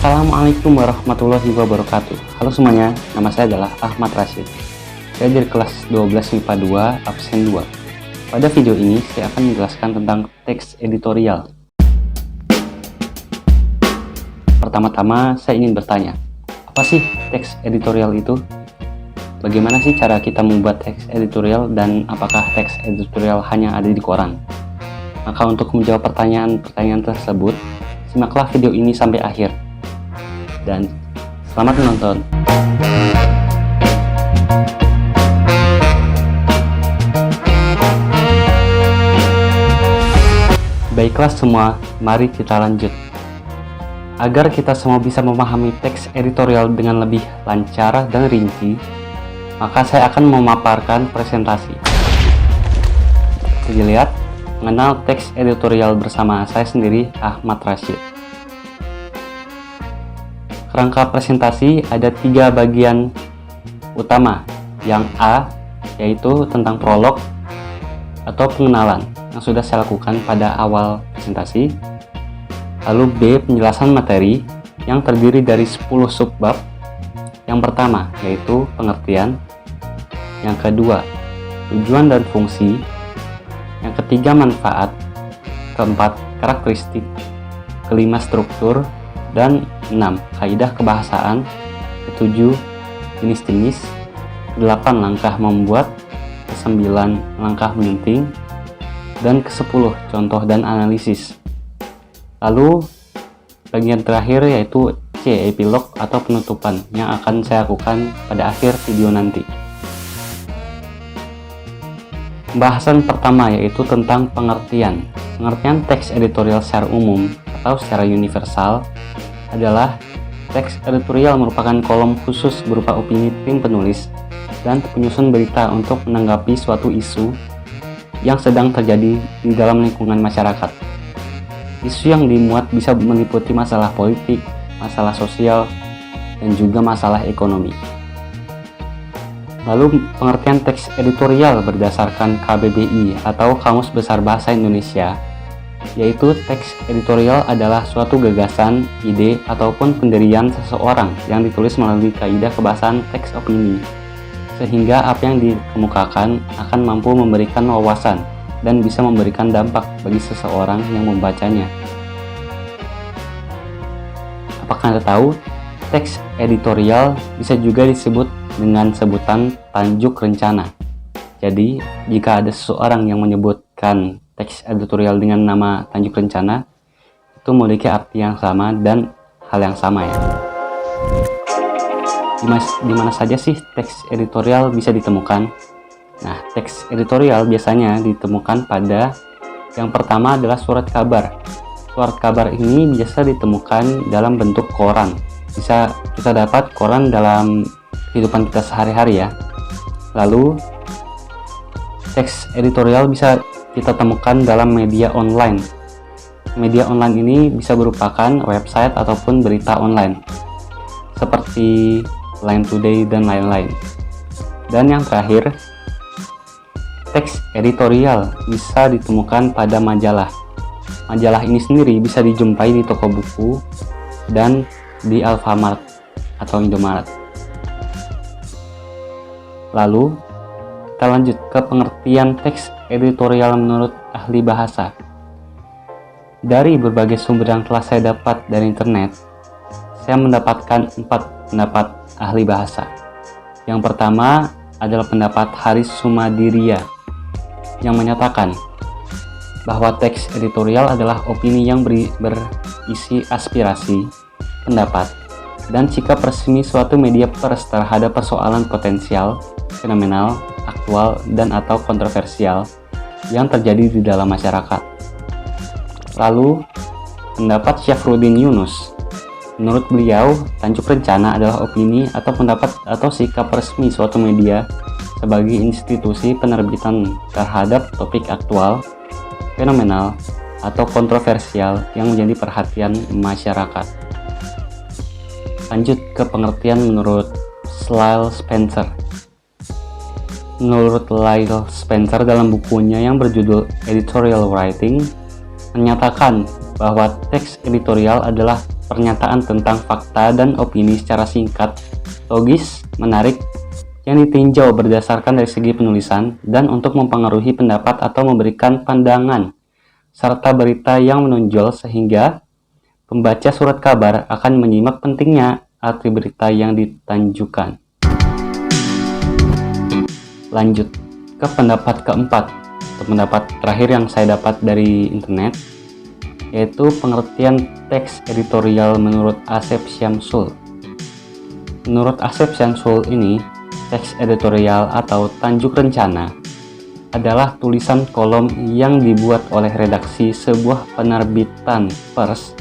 Assalamualaikum warahmatullahi wabarakatuh. Halo semuanya, nama saya adalah Ahmad Rashid. Saya dari kelas 12 MIPA 2, absen 2. Pada video ini, saya akan menjelaskan tentang teks editorial. Pertama-tama, saya ingin bertanya, apa sih teks editorial itu? Bagaimana sih cara kita membuat teks editorial dan apakah teks editorial hanya ada di koran? Maka untuk menjawab pertanyaan-pertanyaan tersebut, simaklah video ini sampai akhir. Dan selamat menonton. Baiklah semua, mari kita lanjut. Agar kita semua bisa memahami teks editorial dengan lebih lancar dan rinci, maka saya akan memaparkan presentasi. Jadi lihat, mengenal teks editorial bersama saya sendiri, Ahmad Rashid. Kerangka presentasi ada 3 bagian utama. Yang A, yaitu tentang prolog atau pengenalan yang sudah saya lakukan pada awal presentasi. Lalu B, penjelasan materi yang terdiri dari 10 subbab. Yang pertama, yaitu pengertian. Yang kedua, tujuan dan fungsi. Yang ketiga, manfaat. Keempat, karakteristik. Kelima, struktur. Dan 6, kaidah kebahasaan. Ketujuh, jenis-jenis. 8, langkah membuat. Ke-9, langkah menyunting. Dan ke-10, contoh dan analisis. Lalu bagian terakhir yaitu C, epilog atau penutupan yang akan saya lakukan pada akhir video nanti. Pembahasan pertama yaitu tentang pengertian. Pengertian teks editorial secara umum atau secara universal adalah teks editorial merupakan kolom khusus berupa opini tim penulis dan penyusun berita untuk menanggapi suatu isu yang sedang terjadi di dalam lingkungan masyarakat. Isu yang dimuat bisa meliputi masalah politik, masalah sosial, dan juga masalah ekonomi. Lalu pengertian teks editorial berdasarkan KBBI atau Kamus Besar Bahasa Indonesia, yaitu teks editorial adalah suatu gagasan, ide, ataupun pendirian seseorang yang ditulis melalui kaidah kebahasaan teks opini, sehingga apa yang dikemukakan akan mampu memberikan wawasan dan bisa memberikan dampak bagi seseorang yang membacanya. Apakah Anda tahu, teks editorial bisa juga disebut dengan sebutan tajuk rencana. Jadi, jika ada seseorang yang menyebutkan teks editorial dengan nama tajuk rencana, itu memiliki arti yang sama dan hal yang sama ya. Di mana saja sih teks editorial bisa ditemukan? Nah, teks editorial biasanya ditemukan pada yang pertama adalah surat kabar. Surat kabar ini biasa ditemukan dalam bentuk koran. Bisa kita dapat koran dalam kehidupan kita sehari-hari ya. Lalu, teks editorial bisa kita temukan dalam media online. Media online ini bisa merupakan website ataupun berita online, seperti Line Today dan lain-lain. Dan yang terakhir, teks editorial bisa ditemukan pada majalah. Majalah ini sendiri bisa dijumpai di toko buku dan di Alfamart atau Indomaret. Lalu, kita lanjut ke pengertian teks editorial menurut ahli bahasa. Dari berbagai sumber yang telah saya dapat dari internet, saya mendapatkan 4 pendapat ahli bahasa. Yang pertama adalah pendapat Haris Sumadiria yang menyatakan bahwa teks editorial adalah opini yang berisi aspirasi, pendapat, dan sikap resmi suatu media pers terhadap persoalan potensial, fenomenal, aktual, dan atau kontroversial yang terjadi di dalam masyarakat. Lalu, pendapat Syafruddin Yunus. Menurut beliau, tajuk rencana adalah opini atau pendapat atau sikap resmi suatu media sebagai institusi penerbitan terhadap topik aktual, fenomenal, atau kontroversial yang menjadi perhatian masyarakat. Lanjut ke pengertian menurut Lyle Spencer. Menurut Lyle Spencer dalam bukunya yang berjudul Editorial Writing, menyatakan bahwa teks editorial adalah pernyataan tentang fakta dan opini secara singkat, logis, menarik, yang ditinjau berdasarkan dari segi penulisan dan untuk mempengaruhi pendapat atau memberikan pandangan, serta berita yang menonjol sehingga pembaca surat kabar akan menyimak pentingnya arti berita yang ditunjukkan. Lanjut ke pendapat keempat, pendapat terakhir yang saya dapat dari internet, yaitu pengertian teks editorial menurut Asep Syamsul. Menurut Asep Syamsul ini, teks editorial atau tajuk rencana adalah tulisan kolom yang dibuat oleh redaksi sebuah penerbitan pers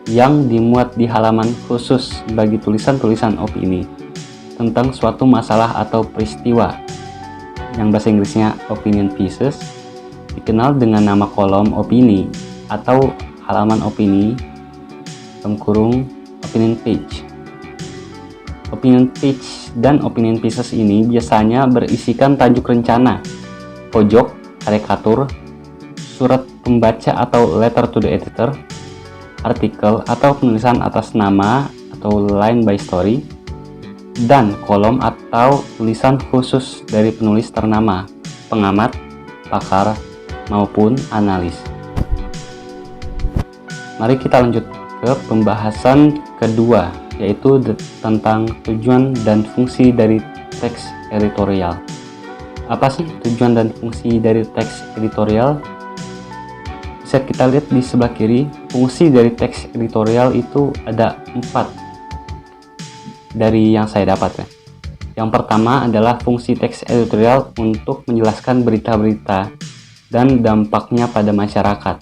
yang dimuat di halaman khusus bagi tulisan-tulisan opini tentang suatu masalah atau peristiwa, yang bahasa Inggrisnya opinion pieces, dikenal dengan nama kolom opini atau halaman opini, opinion page. Opinion page dan opinion pieces ini biasanya berisikan tajuk rencana, pojok, karikatur, surat pembaca atau letter to the editor, artikel atau penulisan atas nama atau line by story, dan kolom atau tulisan khusus dari penulis ternama, pengamat, pakar, maupun analis. Mari kita lanjut ke pembahasan kedua, yaitu tentang tujuan dan fungsi dari teks editorial. Apa sih tujuan dan fungsi dari teks editorial? Bisa kita lihat di sebelah kiri, fungsi dari teks editorial itu ada 4 dari yang saya dapat ya. Yang pertama adalah fungsi teks editorial untuk menjelaskan berita-berita dan dampaknya pada masyarakat.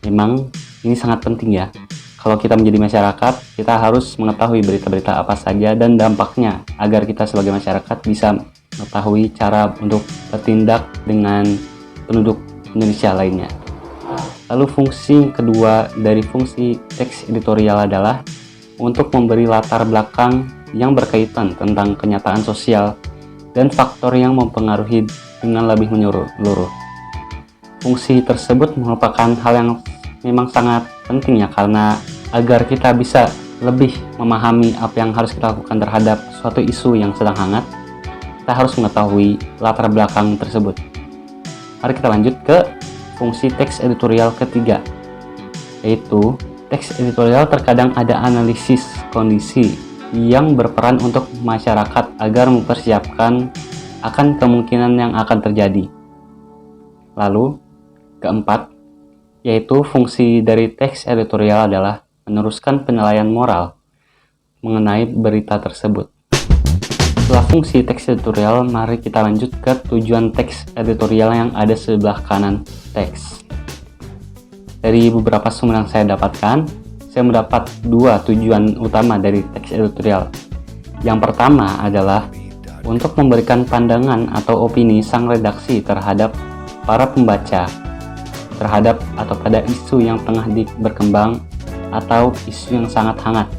Memang ini sangat penting ya. Kalau kita menjadi masyarakat, kita harus mengetahui berita-berita apa saja dan dampaknya agar kita sebagai masyarakat bisa mengetahui cara untuk bertindak dengan penduduk Indonesia lainnya. Lalu fungsi kedua dari fungsi teks editorial adalah untuk memberi latar belakang yang berkaitan tentang kenyataan sosial dan faktor yang mempengaruhi dengan lebih menyeluruh. Fungsi tersebut merupakan hal yang memang sangat penting ya, karena agar kita bisa lebih memahami apa yang harus kita lakukan terhadap suatu isu yang sedang hangat, kita harus mengetahui latar belakang tersebut. Mari kita lanjut ke fungsi teks editorial ketiga, yaitu teks editorial terkadang ada analisis kondisi yang berperan untuk masyarakat agar mempersiapkan akan kemungkinan yang akan terjadi. Lalu, keempat, yaitu fungsi dari teks editorial adalah meneruskan penilaian moral mengenai berita tersebut. Setelah fungsi teks editorial, mari kita lanjut ke tujuan teks editorial yang ada sebelah kanan teks. Dari beberapa sumber yang saya dapatkan, saya mendapat 2 tujuan utama dari teks editorial. Yang pertama adalah untuk memberikan pandangan atau opini sang redaksi terhadap para pembaca terhadap atau pada isu yang tengah berkembang atau isu yang sangat hangat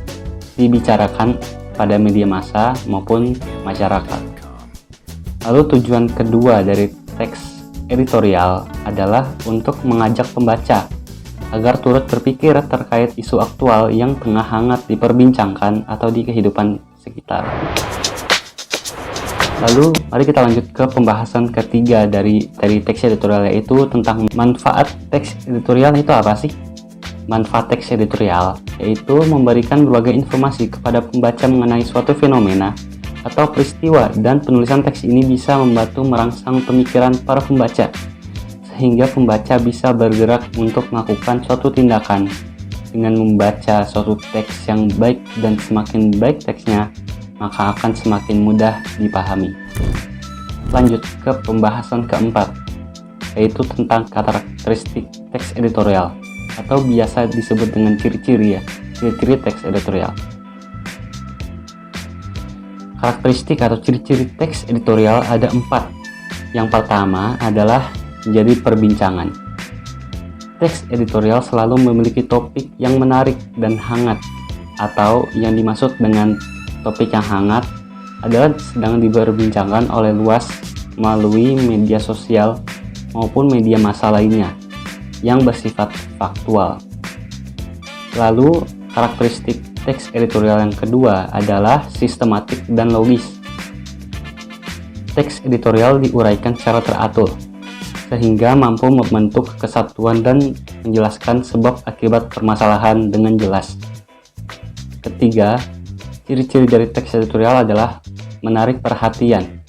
dibicarakan pada media massa maupun masyarakat. Lalu tujuan kedua dari teks editorial adalah untuk mengajak pembaca agar turut berpikir terkait isu aktual yang tengah hangat diperbincangkan atau di kehidupan sekitar. Lalu mari kita lanjut ke pembahasan ketiga dari teks editorial, yaitu tentang manfaat teks editorial. Itu apa sih? Manfaat teks editorial yaitu memberikan berbagai informasi kepada pembaca mengenai suatu fenomena atau peristiwa, dan penulisan teks ini bisa membantu merangsang pemikiran para pembaca sehingga pembaca bisa bergerak untuk melakukan suatu tindakan. Dengan membaca suatu teks yang baik dan semakin baik teksnya, maka akan semakin mudah dipahami. Lanjut ke pembahasan keempat, yaitu tentang karakteristik teks editorial atau biasa disebut dengan ciri-ciri teks editorial. Karakteristik atau ciri-ciri teks editorial ada 4. Yang pertama adalah menjadi perbincangan. Teks editorial selalu memiliki topik yang menarik dan hangat, atau yang dimaksud dengan topik yang hangat adalah sedang diperbincangkan oleh luas melalui media sosial maupun media massa lainnya yang bersifat faktual. Lalu Karakteristik teks editorial yang kedua adalah sistematik dan logis. Teks editorial diuraikan secara teratur, sehingga mampu membentuk kesatuan dan menjelaskan sebab akibat permasalahan dengan jelas. Ketiga, ciri-ciri dari teks editorial adalah menarik perhatian.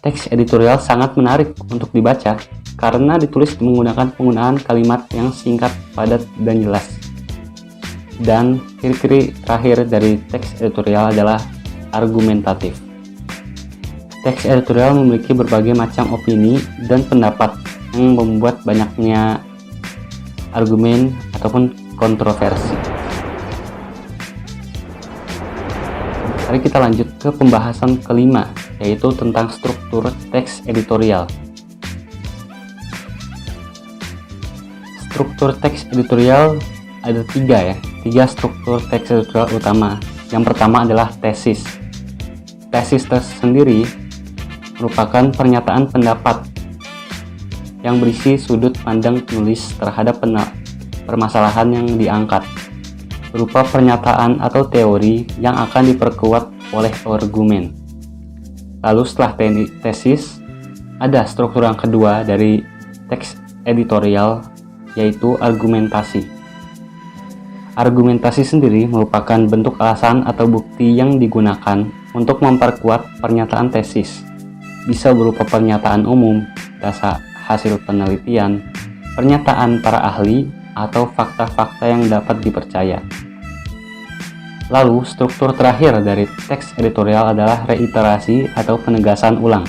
Teks editorial sangat menarik untuk dibaca karena ditulis menggunakan penggunaan kalimat yang singkat, padat, dan jelas. Dan ciri-ciri terakhir dari teks editorial adalah argumentatif. Teks editorial memiliki berbagai macam opini dan pendapat yang membuat banyaknya argumen ataupun kontroversi. Mari kita lanjut ke pembahasan kelima, yaitu tentang struktur teks editorial. Struktur teks editorial ada tiga struktur teks editorial utama. Yang pertama adalah tesis. Tesis tersendiri merupakan pernyataan pendapat yang berisi sudut pandang penulis terhadap permasalahan yang diangkat, berupa pernyataan atau teori yang akan diperkuat oleh argumen. Lalu setelah tesis, ada struktur yang kedua dari teks editorial, yaitu argumentasi. Argumentasi sendiri merupakan bentuk alasan atau bukti yang digunakan untuk memperkuat pernyataan tesis. Bisa berupa pernyataan umum, dasar hasil penelitian, pernyataan para ahli, atau fakta-fakta yang dapat dipercaya. Lalu, struktur terakhir dari teks editorial adalah reiterasi atau penegasan ulang.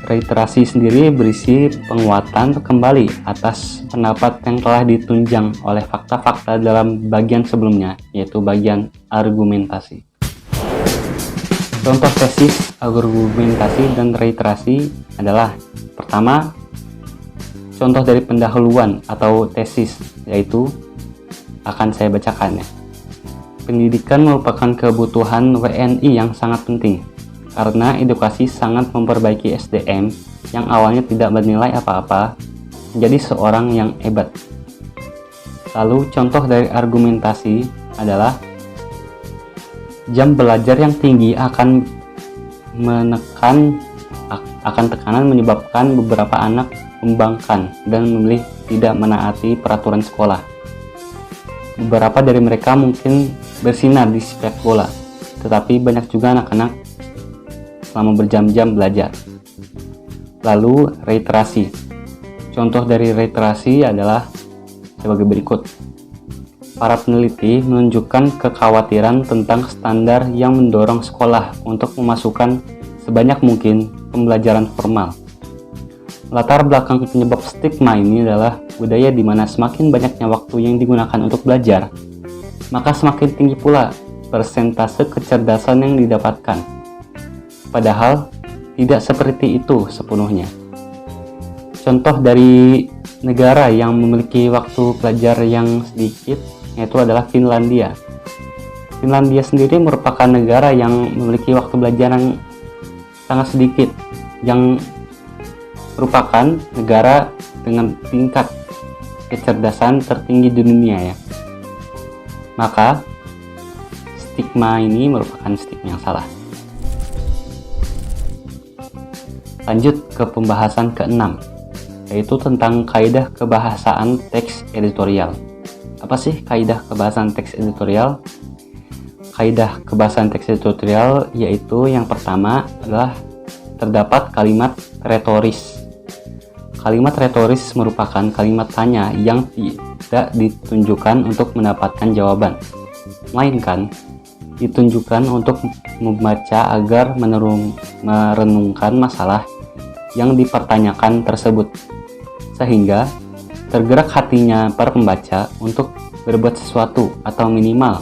Reiterasi sendiri berisi penguatan kembali atas pendapat yang telah ditunjang oleh fakta-fakta dalam bagian sebelumnya, yaitu bagian argumentasi. Contoh tesis, argumentasi, dan reiterasi adalah: pertama, contoh dari pendahuluan atau tesis, yaitu akan saya bacakan ya. Pendidikan merupakan kebutuhan WNI yang sangat penting, karena edukasi sangat memperbaiki SDM yang awalnya tidak bernilai apa-apa menjadi seorang yang hebat. Lalu contoh dari argumentasi adalah: jam belajar yang tinggi akan tekanan menyebabkan beberapa anak membangkang dan memilih tidak menaati peraturan sekolah. Beberapa dari mereka mungkin bersinar di sepak bola, tetapi banyak juga anak-anak selama berjam-jam belajar. Lalu reiterasi. Contoh dari reiterasi adalah sebagai berikut. Para peneliti menunjukkan kekhawatiran tentang standar yang mendorong sekolah untuk memasukkan sebanyak mungkin pembelajaran formal. Latar belakang penyebab stigma ini adalah budaya di mana semakin banyaknya waktu yang digunakan untuk belajar, maka semakin tinggi pula persentase kecerdasan yang didapatkan. Padahal tidak seperti itu sepenuhnya. Contoh dari negara yang memiliki waktu belajar yang sedikit yaitu adalah Finlandia. Finlandia sendiri merupakan negara yang memiliki waktu belajar yang sangat sedikit, yang merupakan negara dengan tingkat kecerdasan tertinggi di dunia ya. Maka stigma ini merupakan stigma yang salah. Lanjut ke pembahasan ke-6, yaitu tentang kaidah kebahasaan teks editorial. Apa sih kaidah kebahasaan teks editorial? Kaidah kebahasaan teks editorial yaitu yang pertama adalah terdapat kalimat retoris. Kalimat retoris merupakan kalimat tanya yang tidak ditunjukkan untuk mendapatkan jawaban, melainkan ditunjukkan untuk membaca agar merenungkan masalah yang dipertanyakan tersebut, sehingga tergerak hatinya para pembaca untuk berbuat sesuatu atau minimal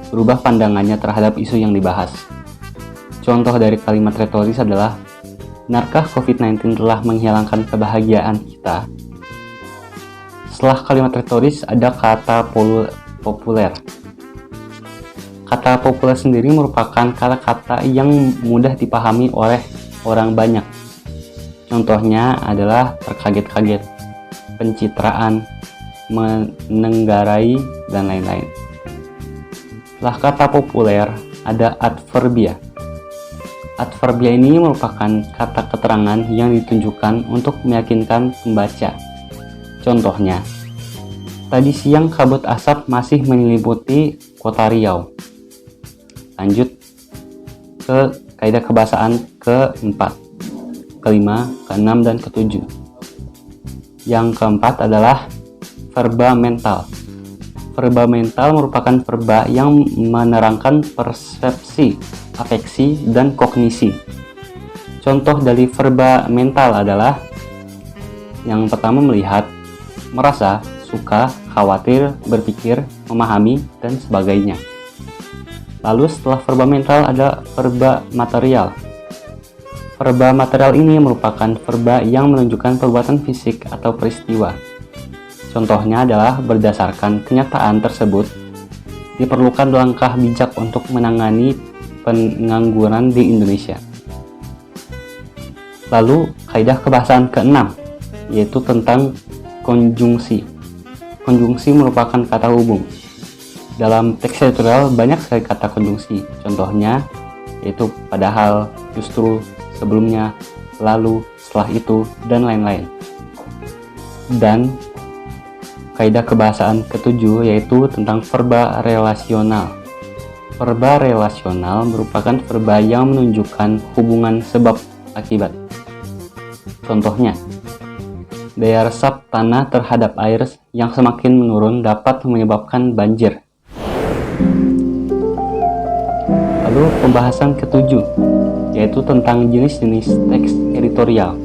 berubah pandangannya terhadap isu yang dibahas. Contoh dari kalimat retoris adalah: benarkah COVID-19 telah menghilangkan kebahagiaan kita? Setelah kalimat retoris ada kata populer. Kata populer sendiri merupakan kata-kata yang mudah dipahami oleh orang banyak. Contohnya adalah terkaget-kaget, pencitraan, menenggarai, dan lain-lain. Setelah kata populer, ada adverbia. Adverbia ini merupakan kata keterangan yang ditunjukkan untuk meyakinkan pembaca. Contohnya, tadi siang kabut asap masih menyelimuti kota Riau. Lanjut ke kaidah kebahasaan keempat, kelima, keenam, dan ketujuh. Yang keempat adalah verba mental. Verba mental merupakan verba yang menerangkan persepsi, afeksi, dan kognisi. Contoh dari verba mental adalah yang pertama melihat, merasa, suka, khawatir, berpikir, memahami, dan sebagainya. Lalu setelah verba mental ada verba material. Verba material ini merupakan verba yang menunjukkan perbuatan fisik atau peristiwa. Contohnya adalah berdasarkan kenyataan tersebut, diperlukan langkah bijak untuk menangani pengangguran di Indonesia. Lalu, kaidah kebahasaan keenam, yaitu tentang konjungsi. Konjungsi merupakan kata hubung. Dalam teks editorial banyak sekali kata konjungsi. Contohnya, yaitu padahal, justru, sebelumnya, lalu, setelah itu, dan lain-lain. Dan kaidah kebahasaan ketujuh yaitu tentang verba relasional. Verba relasional merupakan verba yang menunjukkan hubungan sebab akibat. Contohnya, daya resap tanah terhadap air yang semakin menurun dapat menyebabkan banjir. Lalu pembahasan ketujuh yaitu tentang jenis-jenis teks editorial.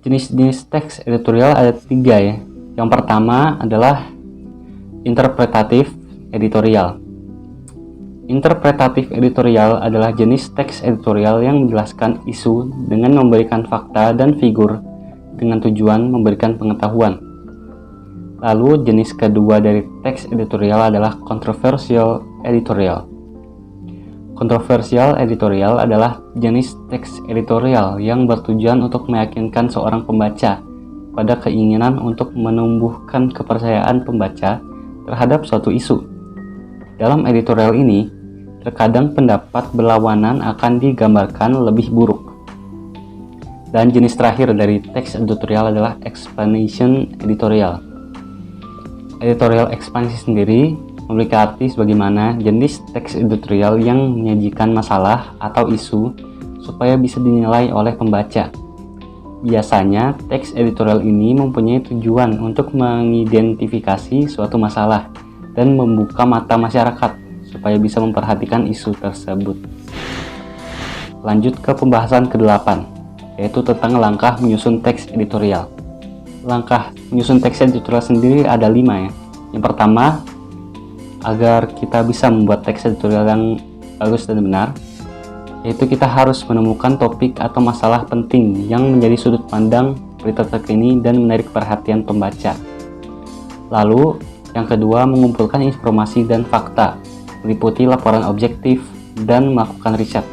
Jenis-jenis teks editorial ada 3 ya. Yang pertama adalah interpretatif editorial. Interpretatif editorial adalah jenis teks editorial yang menjelaskan isu dengan memberikan fakta dan figur dengan tujuan memberikan pengetahuan. Lalu jenis kedua dari teks editorial adalah controversial editorial. Kontroversial editorial adalah jenis teks editorial yang bertujuan untuk meyakinkan seorang pembaca pada keinginan untuk menumbuhkan kepercayaan pembaca terhadap suatu isu. Dalam editorial ini, terkadang pendapat berlawanan akan digambarkan lebih buruk. Dan jenis terakhir dari teks editorial adalah explanation editorial. Editorial ekspansi sendiri memiliki arti sebagaimana jenis teks editorial yang menyajikan masalah atau isu supaya bisa dinilai oleh pembaca. Biasanya, teks editorial ini mempunyai tujuan untuk mengidentifikasi suatu masalah dan membuka mata masyarakat supaya bisa memperhatikan isu tersebut. Lanjut ke pembahasan ke-8, yaitu tentang langkah menyusun teks editorial. Langkah menyusun teks editorial sendiri ada 5 ya. Yang pertama, agar kita bisa membuat teks editorial yang bagus dan benar, yaitu kita harus menemukan topik atau masalah penting yang menjadi sudut pandang berita terkini dan menarik perhatian pembaca. Lalu, yang kedua, mengumpulkan informasi dan fakta, meliputi laporan objektif, dan melakukan riset.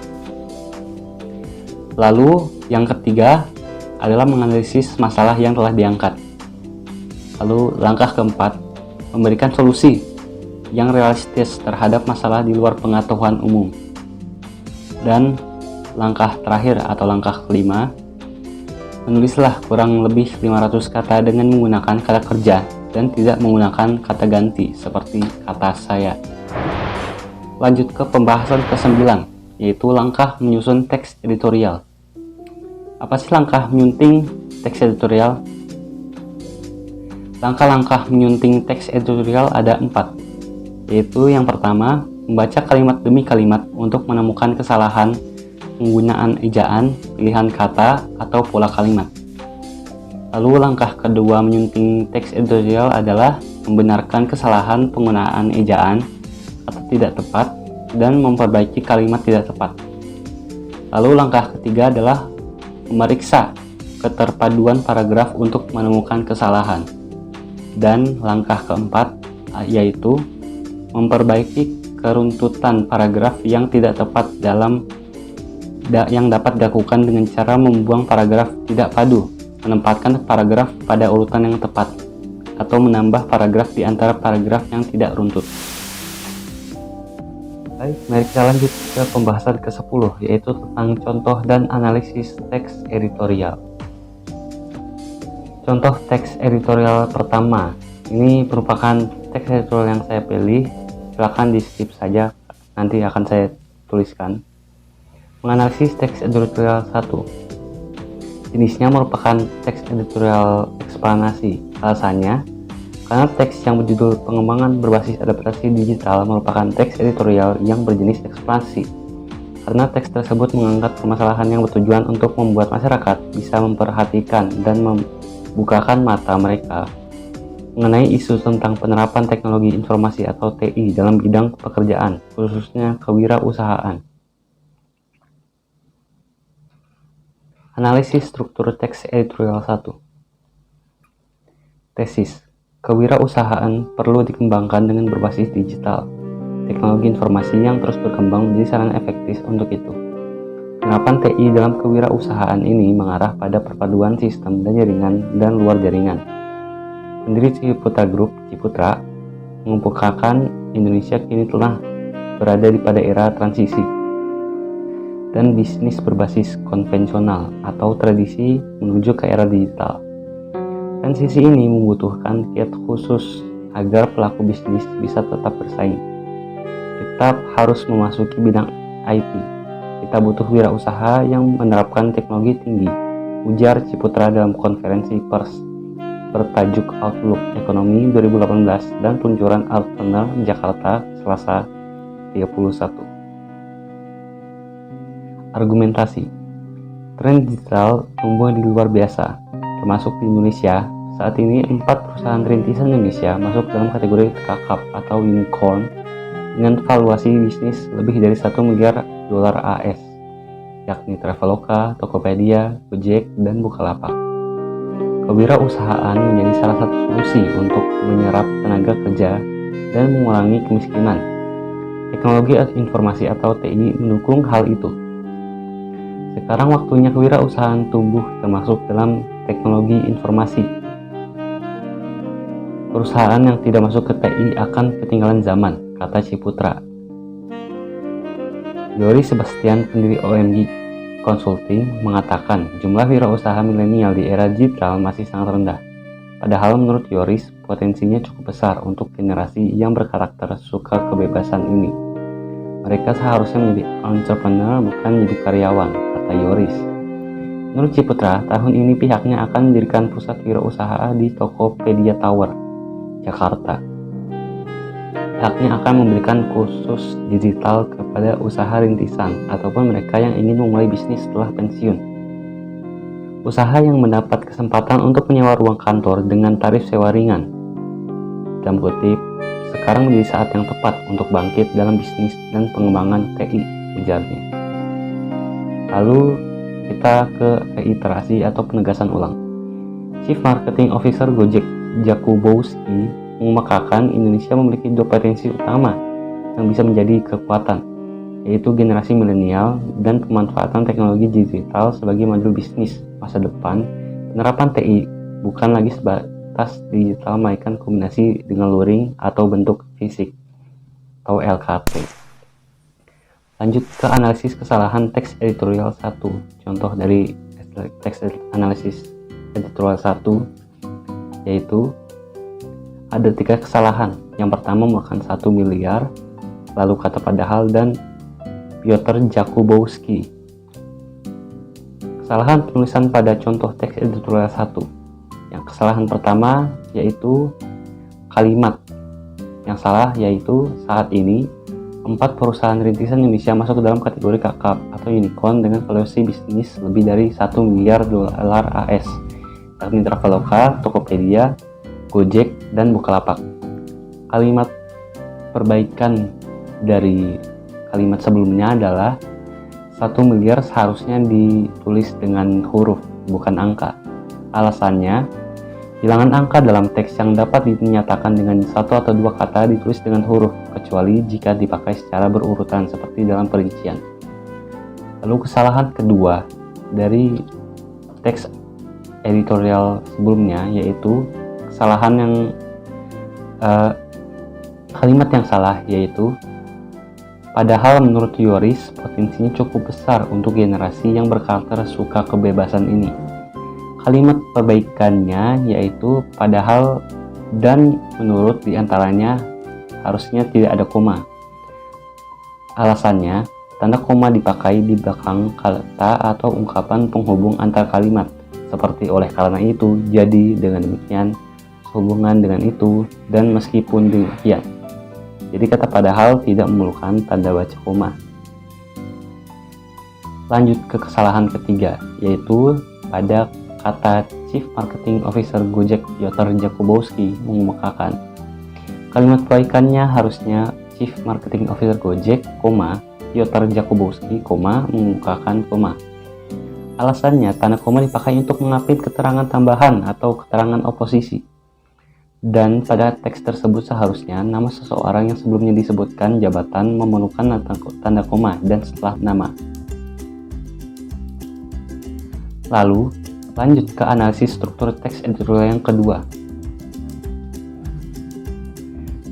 Lalu, yang ketiga adalah menganalisis masalah yang telah diangkat. Lalu, langkah keempat, memberikan solusi yang realistis terhadap masalah di luar pengetahuan umum. Dan langkah terakhir atau langkah kelima, menulislah kurang lebih 500 kata dengan menggunakan kata kerja dan tidak menggunakan kata ganti seperti kata saya. Lanjut ke pembahasan ke-9, yaitu langkah menyusun teks editorial. Apa sih langkah menyunting teks editorial? Langkah-langkah menyunting teks editorial ada 4, yaitu yang pertama, membaca kalimat demi kalimat untuk menemukan kesalahan penggunaan ejaan, pilihan kata, atau pola kalimat. Lalu langkah kedua menyunting teks editorial adalah membenarkan kesalahan penggunaan ejaan atau tidak tepat dan memperbaiki kalimat tidak tepat. Lalu langkah ketiga adalah memeriksa keterpaduan paragraf untuk menemukan kesalahan. Dan langkah keempat yaitu memperbaiki keruntutan paragraf yang tidak tepat yang dapat dilakukan dengan cara membuang paragraf tidak padu menempatkan paragraf pada urutan yang tepat, atau menambah paragraf di antara paragraf yang tidak runtut. Baik, mari kita lanjut ke pembahasan ke-10, yaitu tentang contoh dan analisis teks editorial. Contoh teks editorial pertama, ini merupakan teks editorial yang saya pilih, silakan di skip saja, nanti akan saya tuliskan. Menganalisis teks editorial 1. Jenisnya merupakan teks editorial eksplanasi. Alasannya, karena teks yang berjudul pengembangan berbasis adaptasi digital merupakan teks editorial yang berjenis eksplanasi. Karena teks tersebut mengangkat permasalahan yang bertujuan untuk membuat masyarakat bisa memperhatikan dan membukakan mata mereka mengenai isu tentang penerapan teknologi informasi atau TI dalam bidang pekerjaan, khususnya kewirausahaan. Analisis struktur teks editorial 1. Tesis. Kewirausahaan perlu dikembangkan dengan berbasis digital. Teknologi informasi yang terus berkembang menjadi sarana efektif untuk itu. Penerapan TI dalam kewirausahaan ini mengarah pada perpaduan sistem dan jaringan dan luar jaringan. Pendiri Ciputra Group, Ciputra, mengemukakan Indonesia kini telah berada pada era transisi dan bisnis berbasis konvensional atau tradisi menuju ke era digital. Transisi ini membutuhkan kiat khusus agar pelaku bisnis bisa tetap bersaing. Kita harus memasuki bidang IT. Kita butuh wirausaha yang menerapkan teknologi tinggi, ujar Ciputra dalam konferensi pers bertajuk Outlook Ekonomi 2018 dan peluncuran Entrepreneur Jakarta Selasa 31. Argumentasi. Tren digital tumbuh di luar biasa, termasuk di Indonesia. Saat ini 4 perusahaan rintisan Indonesia masuk dalam kategori kakap atau unicorn dengan valuasi bisnis lebih dari 1 miliar dolar AS, yakni Traveloka, Tokopedia, Gojek, dan Bukalapak. Kewirausahaan menjadi salah satu solusi untuk menyerap tenaga kerja dan mengurangi kemiskinan. Teknologi informasi atau TI mendukung hal itu. Sekarang waktunya kewirausahaan tumbuh termasuk dalam teknologi informasi. Perusahaan yang tidak masuk ke TI akan ketinggalan zaman, kata Ciputra. Yoris Sebastian, pendiri OMG Consulting, mengatakan jumlah wirausaha milenial di era digital masih sangat rendah. Padahal menurut Yoris, potensinya cukup besar untuk generasi yang berkarakter suka kebebasan ini. Mereka seharusnya menjadi entrepreneur bukan menjadi karyawan, kata Yoris. Menurut Ciputra, tahun ini pihaknya akan mendirikan pusat wirausaha di Tokopedia Tower, Jakarta. Pihaknya akan memberikan kursus digital kepada usaha rintisan ataupun mereka yang ingin memulai bisnis setelah pensiun. Usaha yang mendapat kesempatan untuk menyewa ruang kantor dengan tarif sewa ringan. Dalam kutip, sekarang menjadi saat yang tepat untuk bangkit dalam bisnis dan pengembangan TI, ujarnya. Lalu kita ke reiterasi atau penegasan ulang. Chief Marketing Officer Gojek, Jakubowski, mengemukakan Indonesia memiliki 2 potensi utama yang bisa menjadi kekuatan, yaitu generasi milenial dan pemanfaatan teknologi digital sebagai model bisnis masa depan. Penerapan TI bukan lagi sebatas digital, melainkan kombinasi dengan luring atau bentuk fisik atau LKT. Lanjut ke analisis kesalahan teks editorial 1. Contoh dari teks analisis editorial 1 yaitu ada 3 kesalahan. Yang pertama merupakan 1 miliar, lalu kata padahal, dan Piotr Jakubowski. Kesalahan penulisan pada contoh teks editorial 1. Yang kesalahan pertama yaitu kalimat. Yang salah yaitu saat ini 4 perusahaan rintisan Indonesia masuk ke dalam kategori kakap atau unicorn dengan valuasi bisnis lebih dari 1 miliar dolar AS, yakni Traveloka, Tokopedia, Gojek, dan Bukalapak. Kalimat perbaikan dari kalimat sebelumnya adalah 1 miliar seharusnya ditulis dengan huruf, bukan angka. Alasannya, bilangan angka dalam teks yang dapat dinyatakan dengan 1 atau 2 kata ditulis dengan huruf, kecuali jika dipakai secara berurutan seperti dalam perincian. Lalu kesalahan kedua dari teks editorial sebelumnya, yaitu kalimat yang salah, yaitu padahal menurut Yoris potensinya cukup besar untuk generasi yang berkarakter suka kebebasan ini. Kalimat perbaikannya yaitu padahal dan menurut diantaranya harusnya tidak ada koma. Alasannya, tanda koma dipakai di belakang kata atau ungkapan penghubung antar kalimat, seperti oleh karena itu, jadi, dengan demikian, sehubungan dengan itu, dan meskipun demikian. Jadi kata padahal tidak memerlukan tanda baca koma. Lanjut ke kesalahan ketiga, yaitu pada kata Chief Marketing Officer Gojek Piotr Jakubowski mengemukakan. Kalimat perbaikannya harusnya Chief Marketing Officer Gojek, Piotr Jakubowski, mengemukakan, Alasannya, tanda koma dipakai untuk mengapit keterangan tambahan atau keterangan oposisi. Dan pada teks tersebut seharusnya nama seseorang yang sebelumnya disebutkan jabatan memerlukan tanda koma dan setelah nama. Lalu, lanjut ke analisis struktur teks editorial yang kedua.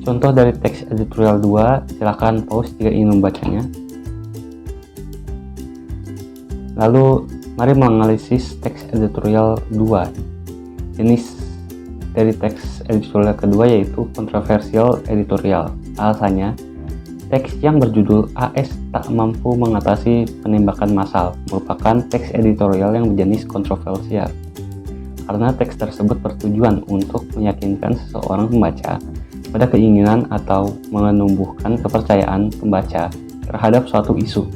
Contoh dari teks editorial 2, silakan pause jika ingin membacanya. Lalu, mari menganalisis teks editorial 2. Jenis dari teks editorial kedua yaitu kontroversial editorial. Alasannya, teks yang berjudul AS tak mampu mengatasi penembakan massal merupakan teks editorial yang berjenis kontroversial. Karena teks tersebut bertujuan untuk meyakinkan seseorang pembaca pada keinginan atau menumbuhkan kepercayaan pembaca terhadap suatu isu.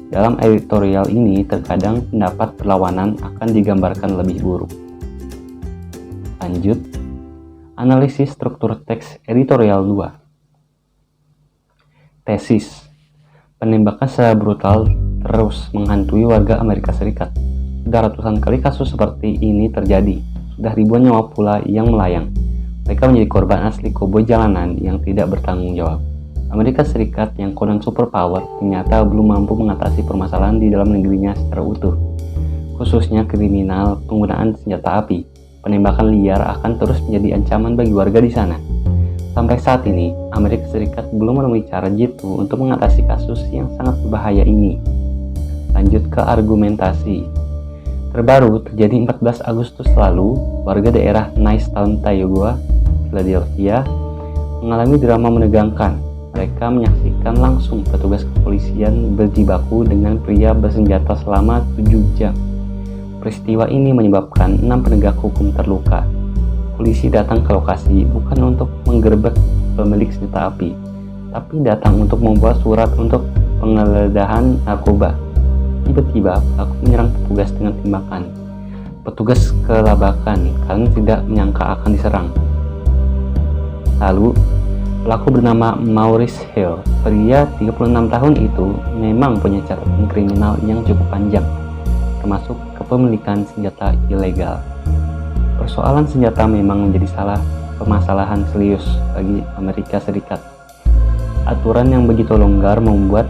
Dalam editorial ini, terkadang pendapat berlawanan akan digambarkan lebih buruk. Lanjut, analisis struktur teks editorial 2. Tesis, penembakan secara brutal terus menghantui warga Amerika Serikat. Sudah ratusan kali kasus seperti ini terjadi. Sudah ribuan nyawa pula yang melayang. Mereka menjadi korban asli koboi jalanan yang tidak bertanggung jawab. Amerika Serikat yang konon superpower ternyata belum mampu mengatasi permasalahan di dalam negerinya secara utuh. Khususnya kriminal penggunaan senjata api. Penembakan liar akan terus menjadi ancaman bagi warga di sana. Sampai saat ini, Amerika Serikat belum menemui cara jitu untuk mengatasi kasus yang sangat berbahaya ini. Lanjut ke argumentasi. Terbaru terjadi 14 Agustus lalu, warga daerah Nicetown, Tioga, Philadelphia, mengalami drama menegangkan. Mereka menyaksikan langsung petugas kepolisian berjibaku dengan pria bersenjata selama 7 jam. Peristiwa ini menyebabkan 6 penegak hukum terluka. Polisi datang ke lokasi bukan untuk menggerebek pemilik senjata api, tapi datang untuk membuat surat untuk penggeledahan narkoba. Tiba-tiba pelaku menyerang petugas dengan tembakan. Petugas kelabakan karena tidak menyangka akan diserang. Lalu, pelaku bernama Maurice Hill, pria 36 tahun itu memang punya catatan kriminal yang cukup panjang, termasuk kepemilikan senjata ilegal. Persoalan senjata memang menjadi permasalahan serius bagi Amerika Serikat. Aturan yang begitu longgar membuat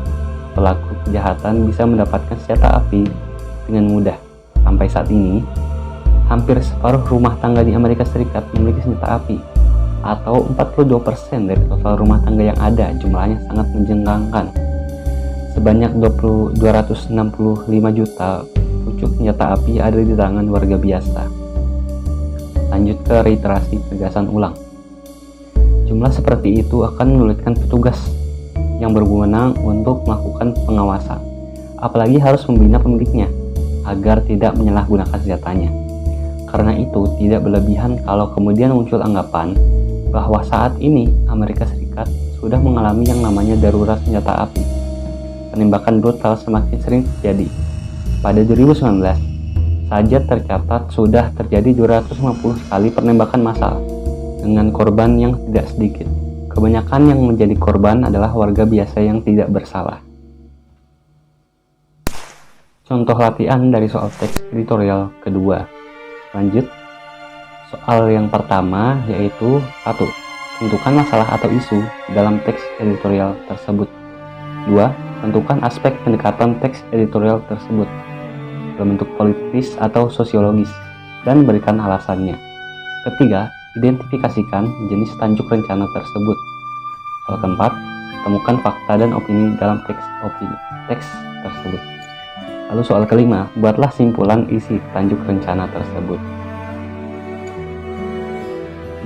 pelaku kejahatan bisa mendapatkan senjata api dengan mudah. Sampai saat ini, hampir separuh rumah tangga di Amerika Serikat memiliki senjata api, atau 42% dari total rumah tangga yang ada. Jumlahnya sangat menjengkelkan. Sebanyak 265 juta pucuk senjata api ada di tangan warga biasa. Lanjut ke reiterasi penegasan ulang. Jumlah seperti itu akan menyulitkan petugas yang berwenang untuk melakukan pengawasan, apalagi harus membina pemiliknya agar tidak menyalahgunakan senjatanya. Karena itu tidak berlebihan kalau kemudian muncul anggapan bahwa saat ini Amerika Serikat sudah mengalami yang namanya darurat senjata api. Penembakan brutal semakin sering terjadi. Pada 2019 saja tercatat sudah terjadi 250 kali penembakan massal dengan korban yang tidak sedikit. Kebanyakan yang menjadi korban adalah warga biasa yang tidak bersalah. Contoh latihan dari soal teks editorial kedua. Lanjut. Soal yang pertama yaitu 1. Tentukan masalah atau isu dalam teks editorial tersebut. 2. Tentukan aspek pendekatan teks editorial tersebut berbentuk politis atau sosiologis. dan berikan alasannya. Ketiga, identifikasikan jenis tajuk rencana tersebut. Soal keempat, temukan fakta dan opini dalam teks tersebut. Lalu soal kelima, buatlah simpulan isi tajuk rencana tersebut.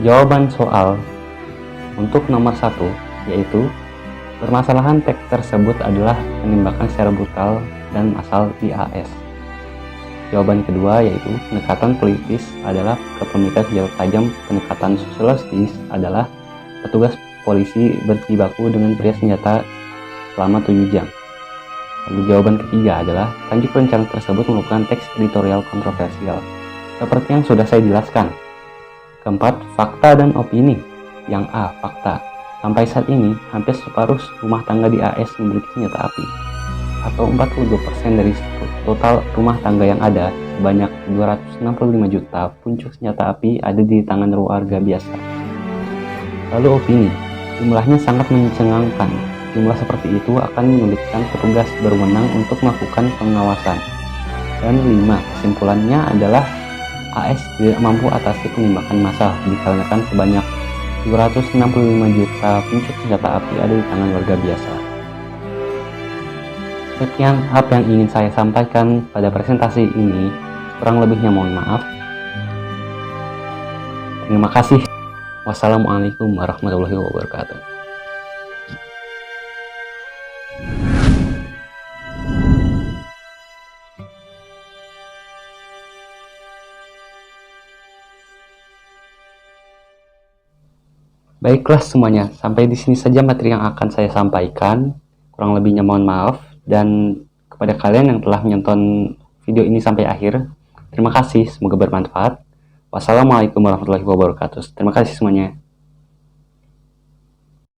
Jawaban soal untuk nomor 1 yaitu permasalahan teks tersebut adalah penembakan secara brutal dan massal di AS. Jawaban kedua yaitu pendekatan politis adalah kepemilikan senjata tajam. Pendekatan sosiologis adalah petugas polisi berjibaku dengan pria senjata selama 7 jam. Lalu jawaban ketiga adalah tajuk rencana tersebut merupakan teks editorial kontroversial, seperti yang sudah saya jelaskan. Keempat, fakta dan opini. Yang A, fakta. Sampai saat ini, hampir separuh rumah tangga di AS memiliki senjata api, atau 42% dari total rumah tangga yang ada. Sebanyak 265 juta puncuk senjata api ada di tangan warga biasa. Lalu opini, jumlahnya sangat mencengangkan. Jumlah seperti itu akan menyulitkan petugas berwenang untuk melakukan pengawasan. Dan 5, kesimpulannya adalah AS tidak mampu atasi penembakan massal dikarenakan sebanyak 265 juta puncuk senjata api ada di tangan warga biasa. Sekian apa yang ingin saya sampaikan pada presentasi ini. Kurang lebihnya mohon maaf. Terima kasih. Wassalamualaikum warahmatullahi wabarakatuh. Baiklah semuanya, sampai di sini saja materi yang akan saya sampaikan. Kurang lebihnya mohon maaf, dan kepada kalian yang telah menonton video ini sampai akhir, terima kasih, semoga bermanfaat. Wassalamualaikum warahmatullahi wabarakatuh. Terima kasih semuanya.